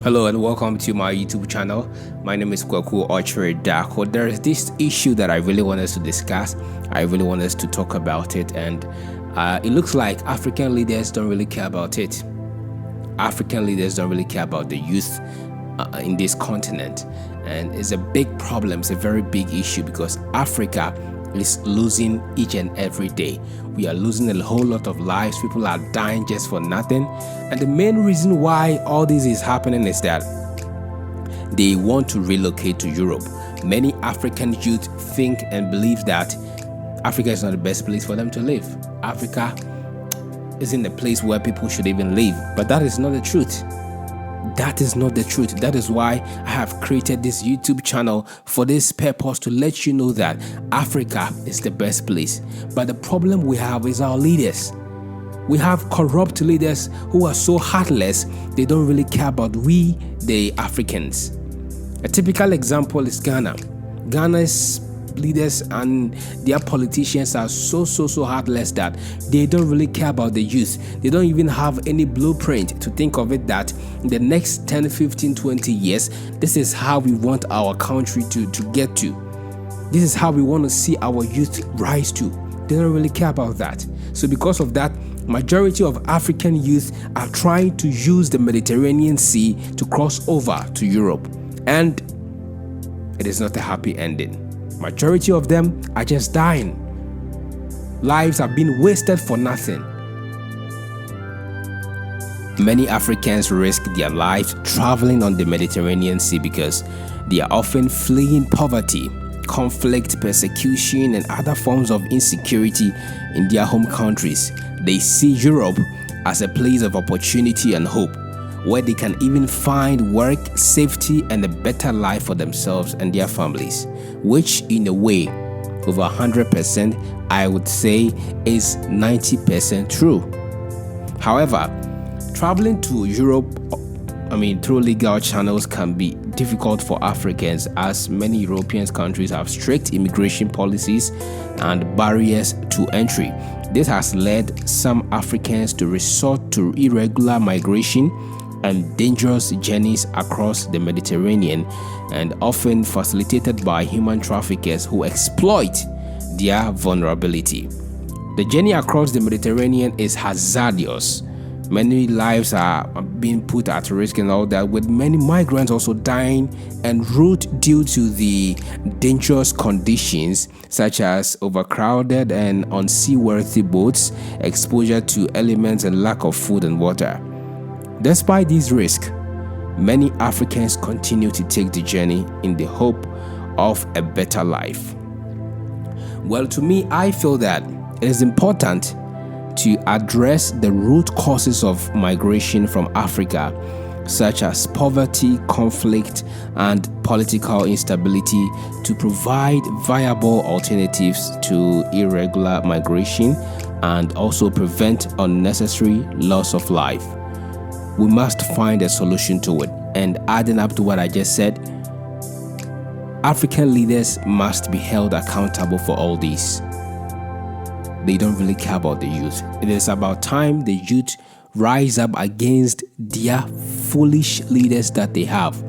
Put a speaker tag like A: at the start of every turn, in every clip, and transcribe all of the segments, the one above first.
A: Hello and welcome to my YouTube channel. My name is Kwaku Ochre-Darko. There is this issue that I really want us to discuss. I really want us to talk about it, and it looks like African leaders don't really care about it. African leaders don't really care about the youth in this continent, and it's a big problem. It's a very big issue because Africa is losing each and every day. We are losing a whole lot of lives. People are dying just for nothing. And the main reason why all this is happening is that they want to relocate to Europe. Many African youth think and believe that Africa is not the best place for them to live. Africa isn't the place where people should even live. But that is not the truth. That is not the truth. That is why I have created this YouTube channel for this purpose, to let you know that Africa is the best place. But the problem we have is our leaders. We have corrupt leaders who are so heartless, they don't really care about we, the Africans. A typical example is Ghana. Ghana's leaders and their politicians are so heartless that they don't really care about the youth. They don't even have any blueprint to think of it that in the next 10, 15, 20 years, this is how we want our country to get to. This is how we want to see our youth rise to. They don't really care about that. So because of that, majority of African youth are trying to use the Mediterranean Sea to cross over to Europe. And it is not a happy ending. Majority of them are just dying. Lives have been wasted for nothing. Many Africans risk their lives traveling on the Mediterranean Sea because they are often fleeing poverty, conflict, persecution, and other forms of insecurity in their home countries. They see Europe as a place of opportunity and hope, where they can even find work, safety, and a better life for themselves and their families, which in a way, over 100%, I would say is 90% true. However, traveling to Europe, through legal channels can be difficult for Africans, as many European countries have strict immigration policies and barriers to entry. This has led some Africans to resort to irregular migration and dangerous journeys across the Mediterranean, and often facilitated by human traffickers who exploit their vulnerability. The journey across the Mediterranean is hazardous. Many lives are being put at risk and all that, with many migrants also dying en route due to the dangerous conditions such as overcrowded and unseaworthy boats, exposure to elements, and lack of food and water. Despite these risks, many Africans continue to take the journey in the hope of a better life. Well, to me, I feel that it is important to address the root causes of migration from Africa, such as poverty, conflict, and political instability, to provide viable alternatives to irregular migration and also prevent unnecessary loss of life. We must find a solution to it. And adding up to what I just said, African leaders must be held accountable for all this. They don't really care about the youth. It is about time the youth rise up against their foolish leaders that they have.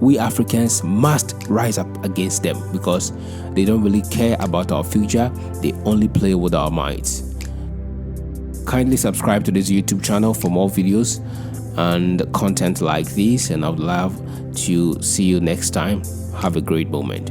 A: We Africans must rise up against them because they don't really care about our future. They only play with our minds. Kindly subscribe to this YouTube channel for more videos and content like this, and I would love to see you next time. Have a great moment.